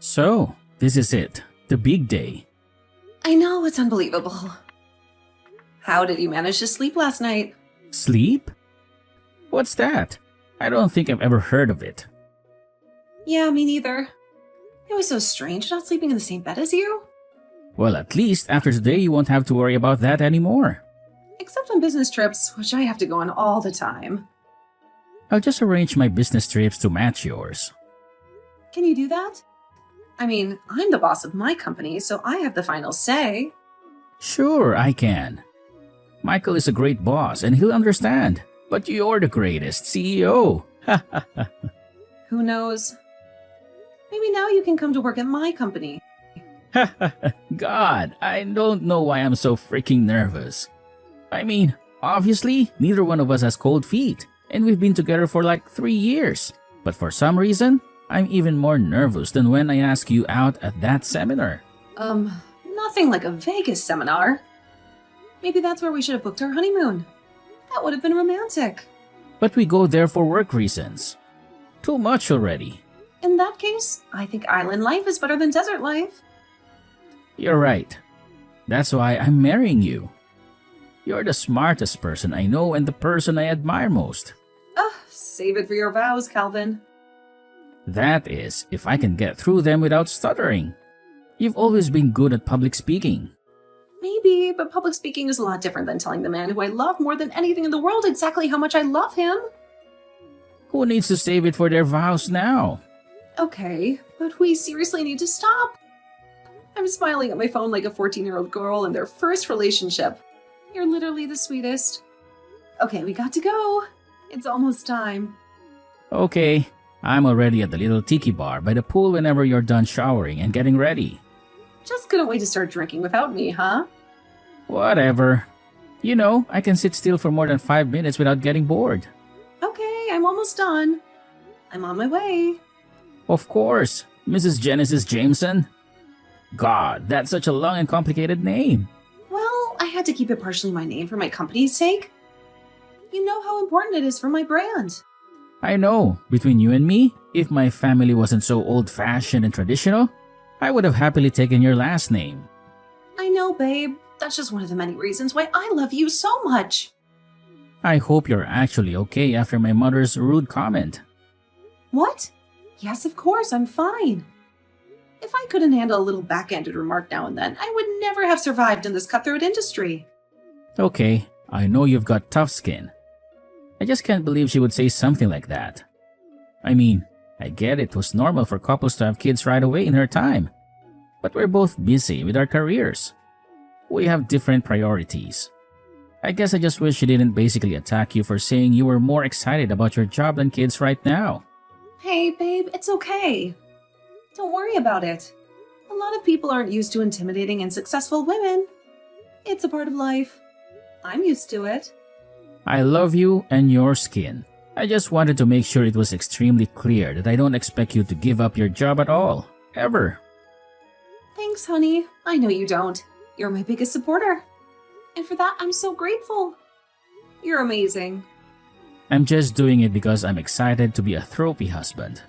So, this is it. The big day. I know, it's unbelievable. How did you manage to sleep last night? Sleep? What's that? I don't think I've ever heard of it. Yeah, me neither. It was so strange not sleeping in the same bed as you. Well, at least after today you won't have to worry about that anymore. Except on business trips, which I have to go on all the time. I'll just arrange my business trips to match yours. Can you do that? I mean, I'm the boss of my company, so I have the final say. Sure, I can. Michael is a great boss and he'll understand. But you're the greatest CEO. Who knows? Maybe now you can come to work at my company. God, I don't know why I'm so freaking nervous. I mean, obviously, neither one of us has cold feet, and we've been together for like 3 years. But for some reason, I'm even more nervous than when I asked you out at that seminar. Nothing like a Vegas seminar. Maybe that's where we should have booked our honeymoon. That would have been romantic. But we go there for work reasons. Too much already. In that case, I think island life is better than desert life. You're right. That's why I'm marrying you. You're the smartest person I know and the person I admire most. Save it for your vows, Calvin. That is, if I can get through them without stuttering. You've always been good at public speaking. Maybe, but public speaking is a lot different than telling the man who I love more than anything in the world exactly how much I love him. Who needs to save it for their vows now? Okay, but we seriously need to stop. I'm smiling at my phone like a 14-year-old girl in their first relationship. You're literally the sweetest. Okay, we got to go. It's almost time. Okay, I'm already at the little tiki bar by the pool whenever you're done showering and getting ready. Just couldn't wait to start drinking without me, huh? Whatever. You know, I can sit still for more than 5 minutes without getting bored. Okay, I'm almost done. I'm on my way. Of course, Mrs. Genesis Jameson. God, that's such a long and complicated name. Well, I had to keep it partially my name for my company's sake. You know how important it is for my brand. I know, between you and me, if my family wasn't so old-fashioned and traditional, I would have happily taken your last name. I know, babe. That's just one of the many reasons why I love you so much. I hope you're actually okay after my mother's rude comment. What? Yes, of course, I'm fine. If I couldn't handle a little backhanded remark now and then, I would never have survived in this cutthroat industry. Okay, I know you've got tough skin. I just can't believe she would say something like that. I mean, I get it was normal for couples to have kids right away in her time. But we're both busy with our careers. We have different priorities. I guess I just wish she didn't basically attack you for saying you were more excited about your job than kids right now. Hey, babe, it's okay. Don't worry about it. A lot of people aren't used to intimidating and successful women. It's a part of life. I'm used to it. I love you and your skin. I just wanted to make sure it was extremely clear that I don't expect you to give up your job at all. Ever. Thanks, honey. I know you don't. You're my biggest supporter. And for that, I'm so grateful. You're amazing. I'm just doing it because I'm excited to be a trophy husband.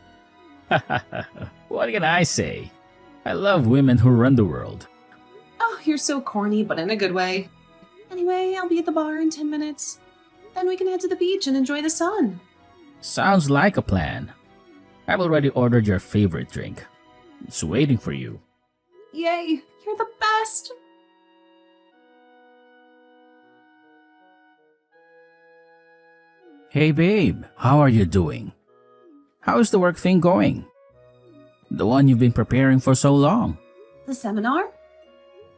What can I say? I love women who run the world. Oh, you're so corny, but in a good way. Anyway, I'll be at the bar in 10 minutes. Then we can head to the beach and enjoy the sun. Sounds like a plan. I've already ordered your favorite drink. It's waiting for you. Yay, you're the best! Hey babe, how are you doing? How's the work thing going? The one you've been preparing for so long. The seminar?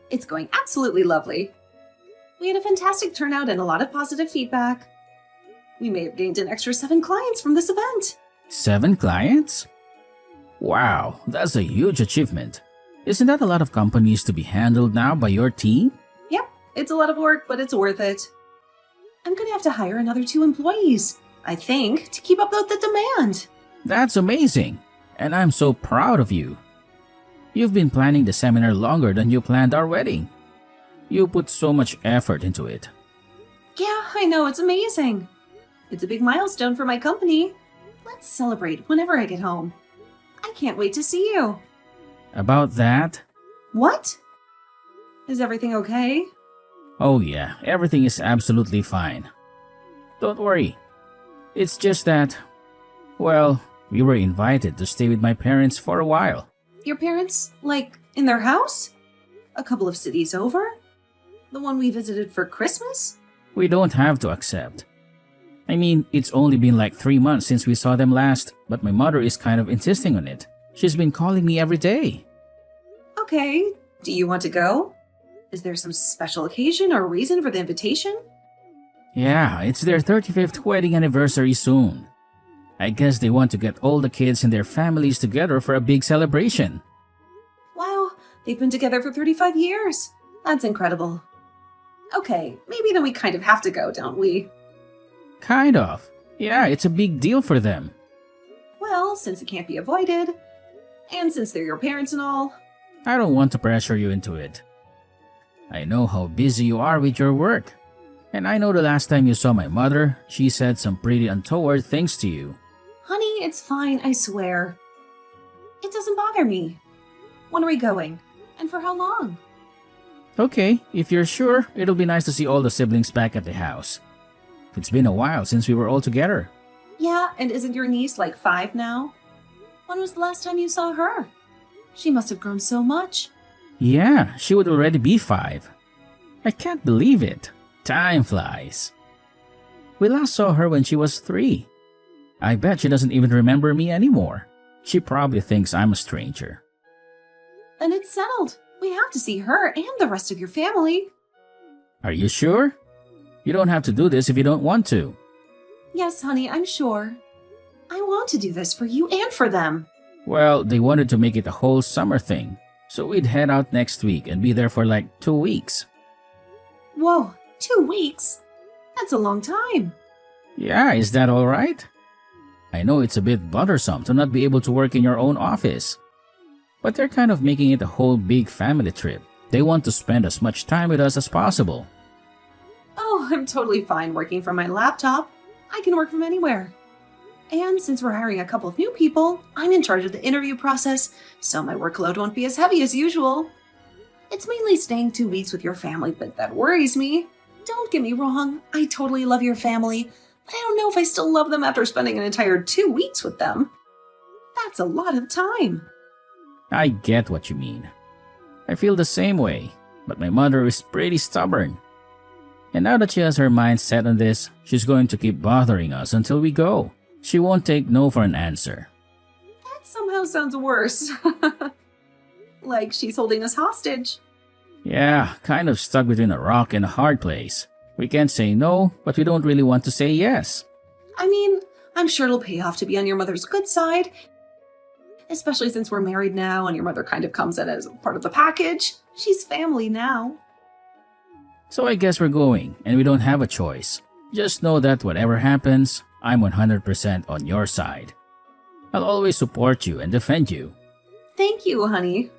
It's going absolutely lovely. We had a fantastic turnout and a lot of positive feedback. We may have gained an extra 7 clients from this event. 7 clients? Wow, that's a huge achievement. Isn't that a lot of companies to be handled now by your team? Yep, it's a lot of work, but it's worth it. I'm gonna have to hire another 2 employees, I think, to keep up with the demand. That's amazing, and I'm so proud of you. You've been planning the seminar longer than you planned our wedding. You put so much effort into it. Yeah, I know, it's amazing. It's a big milestone for my company. Let's celebrate whenever I get home. I can't wait to see you. About that? What? Is everything okay? Oh yeah, everything is absolutely fine. Don't worry. It's just that, well, we were invited to stay with my parents for a while. Your parents, like, in their house? A couple of cities over? The one we visited for Christmas? We don't have to accept. I mean, it's only been like 3 months since we saw them last, but my mother is kind of insisting on it. She's been calling me every day. Okay, do you want to go? Is there some special occasion or reason for the invitation? Yeah, it's their 35th wedding anniversary soon. I guess they want to get all the kids and their families together for a big celebration. Wow, they've been together for 35 years. That's incredible. Okay, maybe then we kind of have to go, don't we? Kind of. Yeah, it's a big deal for them. Well, since it can't be avoided, and since they're your parents and all, I don't want to pressure you into it. I know how busy you are with your work. And I know the last time you saw my mother, she said some pretty untoward things to you. honey, it's fine, I swear. It doesn't bother me. When are we going? And for how long? Okay, if you're sure, it'll be nice to see all the siblings back at the house. It's been a while since we were all together. Yeah, and isn't your niece like 5 now? When was the last time you saw her? She must have grown so much. Yeah, she would already be 5. I can't believe it. Time flies. We last saw her when she was 3. I bet she doesn't even remember me anymore. She probably thinks I'm a stranger. Then it's settled. We have to see her and the rest of your family. Are you sure? You don't have to do this if you don't want to. Yes, honey, I'm sure. I want to do this for you and for them. Well, they wanted to make it a whole summer thing, so we'd head out next week and be there for like 2 weeks. Whoa, 2 weeks? That's a long time. Yeah, is that all right? I know it's a bit bothersome to not be able to work in your own office, but they're kind of making it a whole big family trip. They want to spend as much time with us as possible. Oh, I'm totally fine working from my laptop. I can work from anywhere. And since we're hiring a couple of new people, I'm in charge of the interview process, so my workload won't be as heavy as usual. It's mainly staying 2 weeks with your family, but that worries me. Don't get me wrong, I totally love your family, but I don't know if I still love them after spending an entire 2 weeks with them. That's a lot of time. I get what you mean. I feel the same way, but my mother is pretty stubborn. And now that she has her mind set on this, she's going to keep bothering us until we go. She won't take no for an answer. That somehow sounds worse. Like she's holding us hostage. Yeah, kind of stuck between a rock and a hard place. We can't say no, but we don't really want to say yes. I mean, I'm sure it'll pay off to be on your mother's good side. Especially since we're married now and your mother kind of comes in as part of the package. She's family now. So I guess we're going, and we don't have a choice. Just know that whatever happens, I'm 100% on your side. I'll always support you and defend you. Thank you, honey.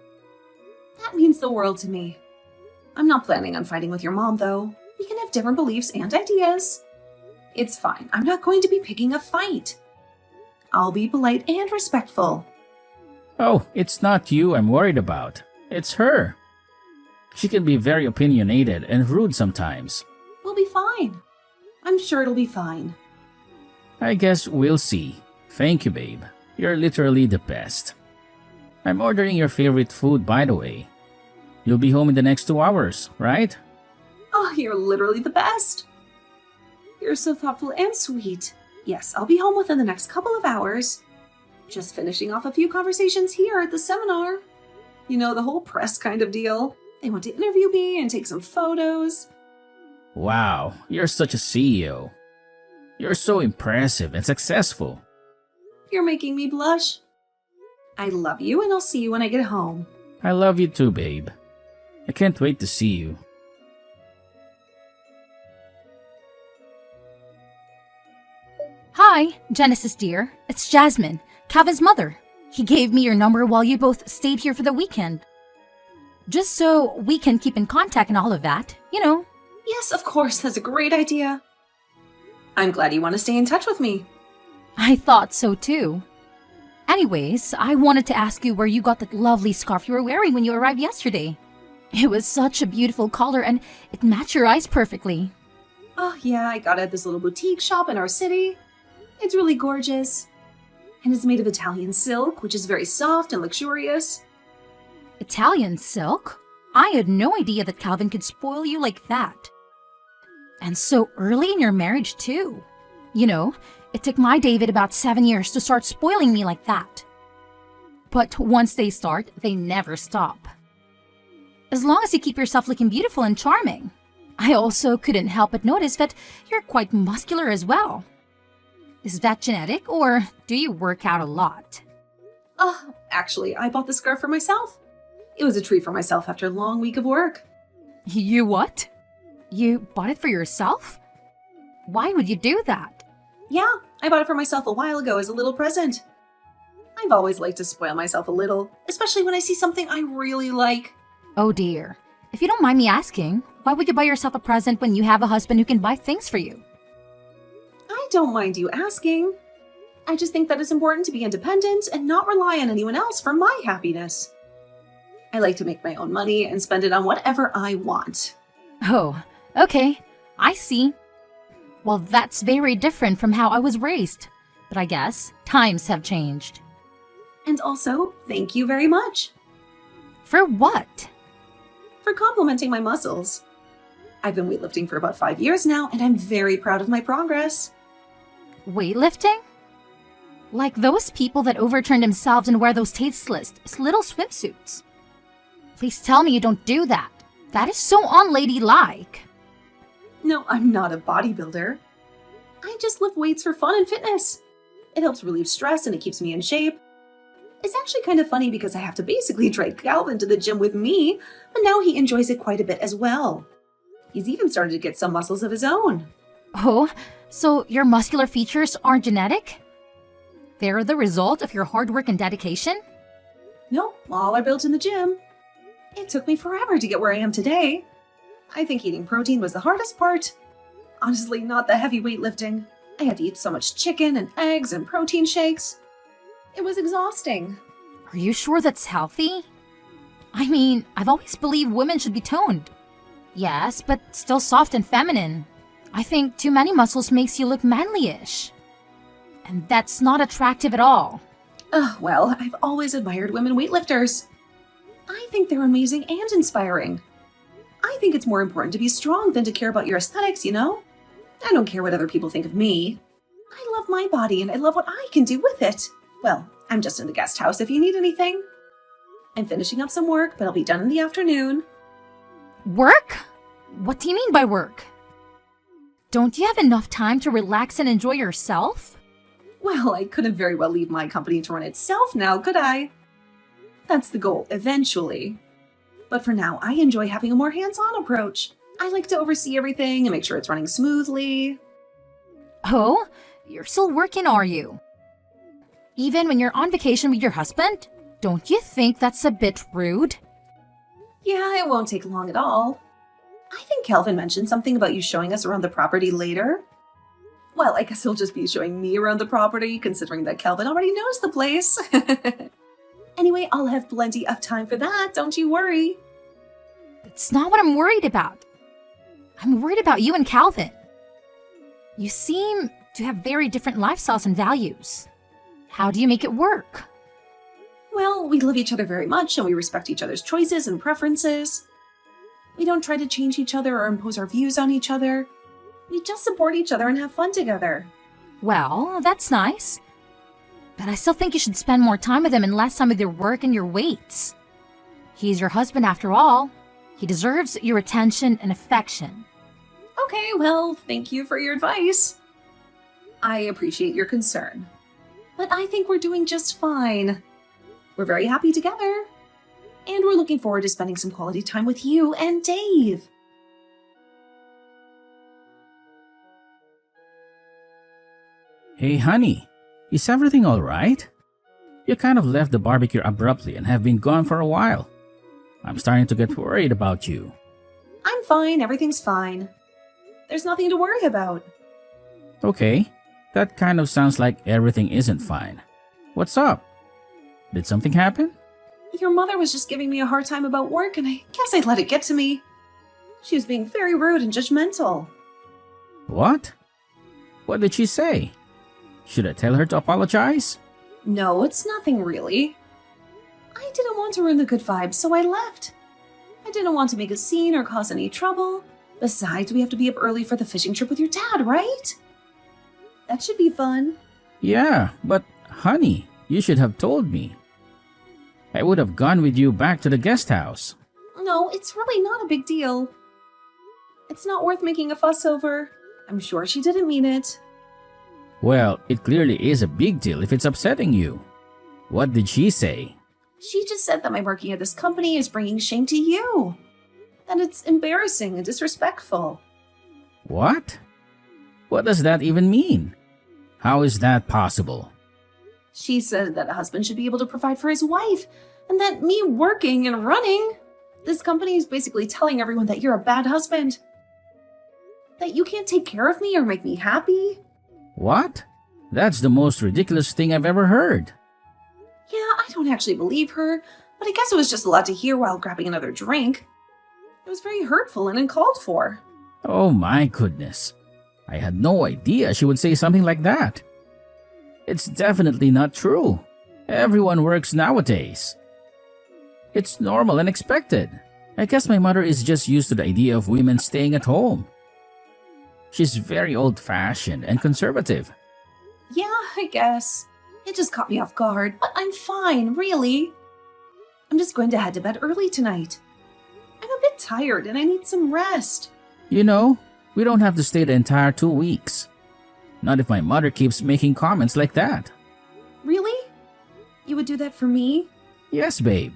That means the world to me. I'm not planning on fighting with your mom, though. We can have different beliefs and ideas. It's fine. I'm not going to be picking a fight. I'll be polite and respectful. Oh, it's not you I'm worried about. It's her. She can be very opinionated and rude sometimes. We'll be fine. I'm sure it'll be fine. I guess we'll see. Thank you, babe. You're literally the best. I'm ordering your favorite food, by the way. You'll be home in the next 2 hours, right? Oh, you're literally the best. You're so thoughtful and sweet. Yes, I'll be home within the next couple of hours. Just finishing off a few conversations here at the seminar. You know, the whole press kind of deal. They want to interview me and take some photos. Wow, you're such a CEO. You're so impressive and successful. You're making me blush. I love you, and I'll see you when I get home. I love you too, babe. I can't wait to see you. Hi, Genesis dear. It's Jasmine, Kevin's mother. He gave me your number while you both stayed here for the weekend. Just so we can keep in contact and all of that, you know. Yes, of course, that's a great idea. I'm glad you want to stay in touch with me. I thought so too. Anyways, I wanted to ask you where you got that lovely scarf you were wearing when you arrived yesterday. It was such a beautiful color and it matched your eyes perfectly. Oh, yeah, I got it at this little boutique shop in our city. It's really gorgeous. And it's made of Italian silk, which is very soft and luxurious. Italian silk? I had no idea that Calvin could spoil you like that. And so early in your marriage, too. You know, it took my David about 7 years to start spoiling me like that. But once they start, they never stop. As long as you keep yourself looking beautiful and charming. I also couldn't help but notice that you're quite muscular as well. Is that genetic, or do you work out a lot? Actually, I bought the scarf for myself. It was a treat for myself after a long week of work. You what? You bought it for yourself? Why would you do that? Yeah, I bought it for myself a while ago as a little present. I've always liked to spoil myself a little, especially when I see something I really like. Oh dear. If you don't mind me asking, why would you buy yourself a present when you have a husband who can buy things for you? I don't mind you asking. I just think that it's important to be independent and not rely on anyone else for my happiness. I like to make my own money and spend it on whatever I want. Oh, okay. I see. Well, that's very different from how I was raised. But I guess times have changed. And also, thank you very much For what? for complimenting my muscles. I've been weightlifting for about 5 years now, and I'm very proud of my progress. Weightlifting? Like those people that overturn themselves and wear those tasteless little swimsuits. Please tell me you don't do that. That is so unladylike. No, I'm not a bodybuilder. I just lift weights for fun and fitness. It helps relieve stress and it keeps me in shape. It's actually kind of funny because I have to basically drag Calvin to the gym with me, but now he enjoys it quite a bit as well. He's even started to get some muscles of his own. Oh, so your muscular features aren't genetic? They're the result of your hard work and dedication? No, all are built in the gym. It took me forever to get where I am today. I think eating protein was the hardest part. Honestly, not the heavy weightlifting. I had to eat so much chicken and eggs and protein shakes. It was exhausting. Are you sure that's healthy? I mean, I've always believed women should be toned. Yes, but still soft and feminine. I think too many muscles makes you look manly-ish. And that's not attractive at all. Well, I've always admired women weightlifters. I think they're amazing and inspiring. I think it's more important to be strong than to care about your aesthetics, you know? I don't care what other people think of me. I love my body and I love what I can do with it. Well, I'm just in the guest house if you need anything. I'm finishing up some work, but I'll be done in the afternoon. Work? What do you mean by work? Don't you have enough time to relax and enjoy yourself? Well, I couldn't very well leave my company to run itself now, could I? That's the goal, eventually. But for now, I enjoy having a more hands-on approach. I like to oversee everything and make sure it's running smoothly. Oh, you're still working, are you? Even when you're on vacation with your husband? Don't you think that's a bit rude? Yeah, it won't take long at all. I think Calvin mentioned something about you showing us around the property later. Well, I guess he'll just be showing me around the property, considering that Calvin already knows the place. Anyway, I'll have plenty of time for that, don't you worry. That's not what I'm worried about. I'm worried about you and Calvin. You seem to have very different lifestyles and values. How do you make it work? Well, we love each other very much and we respect each other's choices and preferences. We don't try to change each other or impose our views on each other. We just support each other and have fun together. Well, that's nice. But I still think you should spend more time with him and less time with your work and your weights. He's your husband after all. He deserves your attention and affection. Okay, well, thank you for your advice. I appreciate your concern. But I think we're doing just fine. We're very happy together. And we're looking forward to spending some quality time with you and Dave. Hey, honey, is everything all right? You kind of left the barbecue abruptly and have been gone for a while. I'm starting to get worried about you. I'm fine, everything's fine. There's nothing to worry about. Okay, that kind of sounds like everything isn't fine. What's up? Did something happen? Your mother was just giving me a hard time about work, and I guess I let it get to me. She was being very rude and judgmental. What? What did she say? Should I tell her to apologize? No, it's nothing really. I didn't want to ruin the good vibes, so I left. I didn't want to make a scene or cause any trouble. Besides, we have to be up early for the fishing trip with your dad, right? That should be fun. Yeah, but honey, you should have told me. I would have gone with you back to the guest house. No, it's really not a big deal. It's not worth making a fuss over. I'm sure she didn't mean it. Well, it clearly is a big deal if it's upsetting you. What did she say? She just said that my working at this company is bringing shame to you. That it's embarrassing and disrespectful. What? What does that even mean? How is that possible? She said that a husband should be able to provide for his wife, and that me working and running this company is basically telling everyone that you're a bad husband. That you can't take care of me or make me happy. What? That's the most ridiculous thing I've ever heard. Yeah, I don't actually believe her, but I guess it was just a lot to hear while grabbing another drink. It was very hurtful and uncalled for. Oh my goodness. I had no idea she would say something like that. It's definitely not true. Everyone works nowadays. It's normal and expected. I guess my mother is just used to the idea of women staying at home. She's very old-fashioned and conservative. Yeah, I guess. It just caught me off guard, but I'm fine, really. I'm just going to head to bed early tonight. I'm a bit tired and I need some rest. You know, we don't have to stay the entire 2 weeks. Not if my mother keeps making comments like that. Really? You would do that for me? Yes, babe.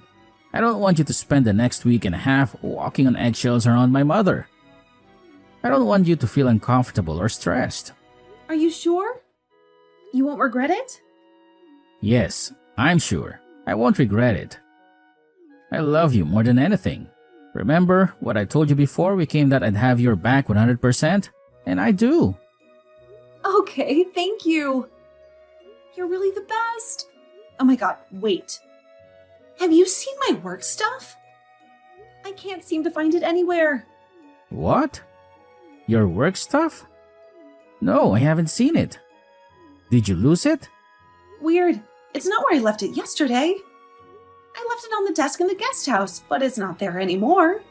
I don't want you to spend the next week and a half walking on eggshells around my mother. I don't want you to feel uncomfortable or stressed. Are you sure? You won't regret it? Yes, I'm sure. I won't regret it. I love you more than anything. Remember what I told you before we came that I'd have your back 100%? And I do. Okay, thank you. You're really the best. Oh my god, wait. Have you seen my work stuff? I can't seem to find it anywhere. What? Your work stuff? No, I haven't seen it. Did you lose it? Weird. It's not where I left it yesterday. I left it on the desk in the guest house, but it's not there anymore.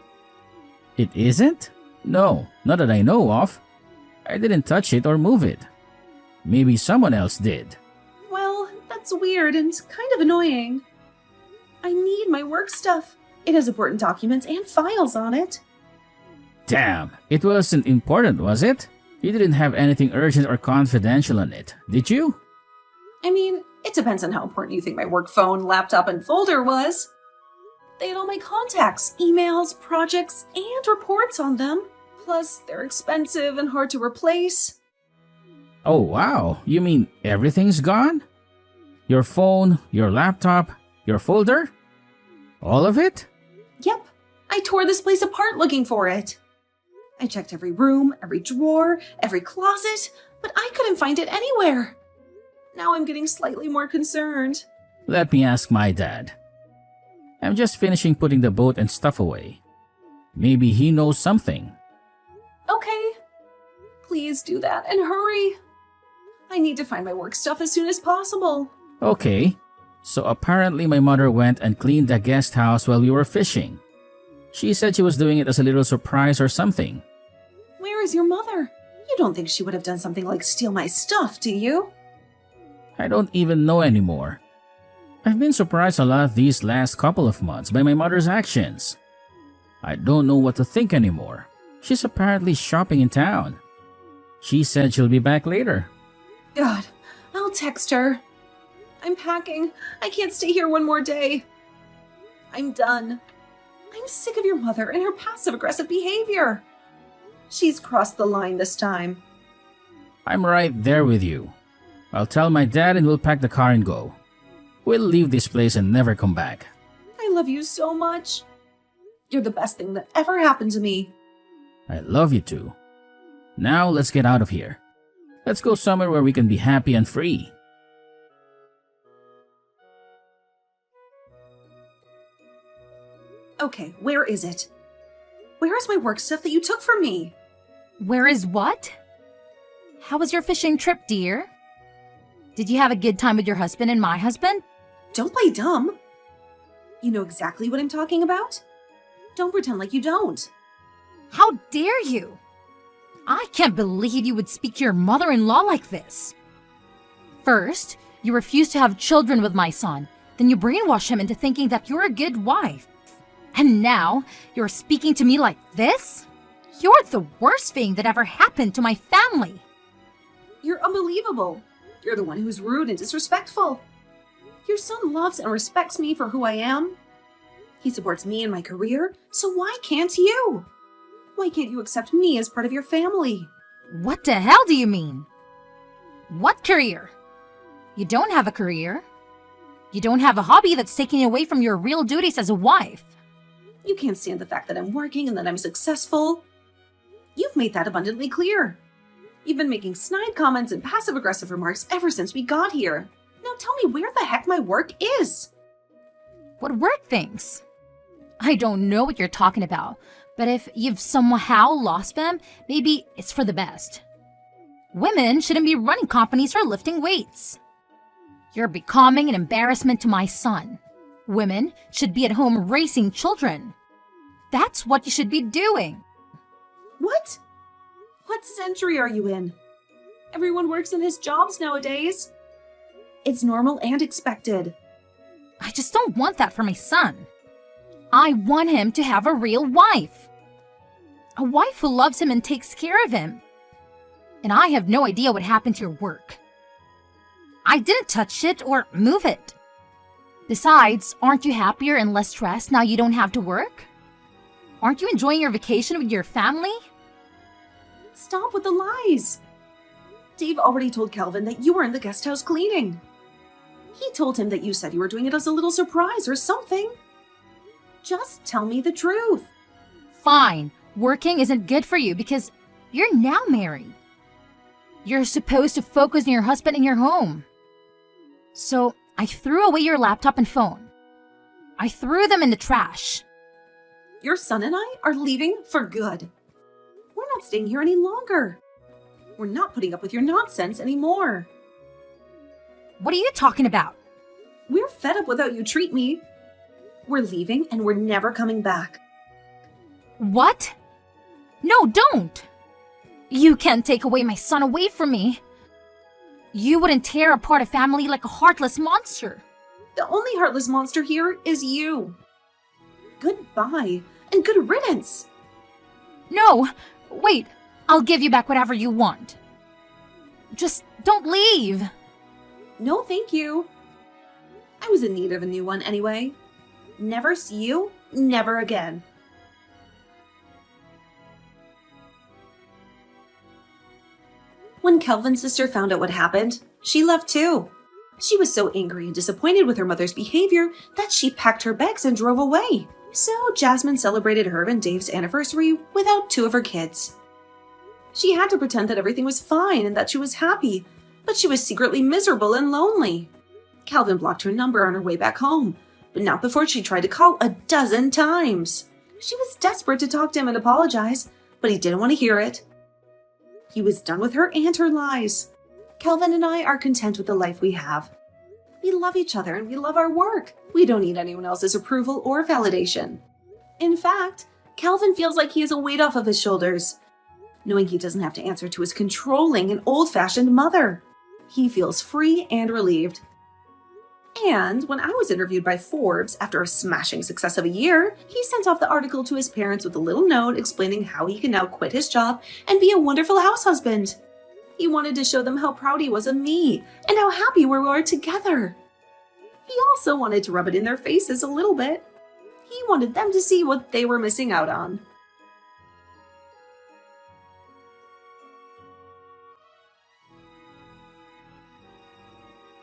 It isn't? No, not that I know of. I didn't touch it or move it. Maybe someone else did. Well, that's weird and kind of annoying. I need my work stuff. It has important documents and files on it. Damn, it wasn't important, was it? You didn't have anything urgent or confidential on it, did you? I mean, it depends on how important you think my work phone, laptop, and folder was. They had all my contacts, emails, projects, and reports on them. Plus, they're expensive and hard to replace. Oh wow, you mean everything's gone? Your phone, your laptop, your folder? All of it? Yep, I tore this place apart looking for it. I checked every room, every drawer, every closet, but I couldn't find it anywhere. Now I'm getting slightly more concerned. Let me ask my dad. I'm just finishing putting the boat and stuff away. Maybe he knows something. Okay. Please do that and hurry. I need to find my work stuff as soon as possible. Okay, so apparently my mother went and cleaned the guest house while we were fishing. She said she was doing it as a little surprise or something. Where is your mother? You don't think she would have done something like steal my stuff, do you? I don't even know anymore. I've been surprised a lot these last couple of months by my mother's actions. I don't know what to think anymore. She's apparently shopping in town. She said she'll be back later. God, I'll text her. I'm packing. I can't stay here one more day. I'm done. I'm sick of your mother and her passive-aggressive behavior. She's crossed the line this time. I'm right there with you. I'll tell my dad and we'll pack the car and go. We'll leave this place and never come back. I love you so much. You're the best thing that ever happened to me. I love you too. Now let's get out of here. Let's go somewhere where we can be happy and free. Okay, where is it? Where is my work stuff that you took from me? Where is what? How was your fishing trip, dear? Did you have a good time with your husband and my husband? Don't play dumb. You know exactly what I'm talking about? Don't pretend like you don't. How dare you? I can't believe you would speak to your mother-in-law like this. First, you refuse to have children with my son. Then you brainwash him into thinking that you're a good wife. And now, you're speaking to me like this? You're the worst thing that ever happened to my family. You're unbelievable. You're the one who's rude and disrespectful. Your son loves and respects me for who I am. He supports me in my career, so why can't you? Why can't you accept me as part of your family? What the hell do you mean? What career? You don't have a career. You don't have a hobby that's taking you away from your real duties as a wife. You can't stand the fact that I'm working and that I'm successful. You've made that abundantly clear. You've been making snide comments and passive-aggressive remarks ever since we got here. Now tell me where the heck my work is. What work things? I don't know what you're talking about, but if you've somehow lost them, maybe it's for the best. Women shouldn't be running companies or lifting weights. You're becoming an embarrassment to my son. Women should be at home raising children. That's what you should be doing. What? What century are you in? Everyone works in his jobs nowadays. It's normal and expected. I just don't want that for my son. I want him to have a real wife. A wife who loves him and takes care of him. And I have no idea what happened to your work. I didn't touch it or move it. Besides, aren't you happier and less stressed now you don't have to work? Aren't you enjoying your vacation with your family? Stop with the lies. Dave already told Calvin that you were in the guest house cleaning. He told him that you said you were doing it as a little surprise or something. Just tell me the truth. Fine, working isn't good for you because you're now married. You're supposed to focus on your husband and your home. So I threw away your laptop and phone. I threw them in the trash. Your son and I are leaving for good. We're not staying here any longer. We're not putting up with your nonsense anymore. What are you talking about? We're fed up with how you treat me. We're leaving and we're never coming back. What? No, don't! You can't take away my son away from me. You wouldn't tear apart a family like a heartless monster. The only heartless monster here is you. Goodbye and good riddance. No, wait, I'll give you back whatever you want. Just don't leave. No, thank you. I was in need of a new one anyway. Never see you, never again. When Kelvin's sister found out what happened, she left too. She was so angry and disappointed with her mother's behavior that she packed her bags and drove away. So Jasmine celebrated her and Dave's anniversary without two of her kids. She had to pretend that everything was fine and that she was happy, but she was secretly miserable and lonely. Calvin blocked her number on her way back home, but not before she tried to call 12 times. She was desperate to talk to him and apologize, but he didn't want to hear it. He was done with her and her lies. Calvin and I are content with the life we have. We love each other and we love our work. We don't need anyone else's approval or validation. In fact, Calvin feels like he has a weight off of his shoulders, knowing he doesn't have to answer to his controlling and old-fashioned mother. He feels free and relieved. And when I was interviewed by Forbes after a smashing success of a year, he sent off the article to his parents with a little note explaining how he can now quit his job and be a wonderful house husband. He wanted to show them how proud he was of me and how happy we were together. He also wanted to rub it in their faces a little bit. He wanted them to see what they were missing out on.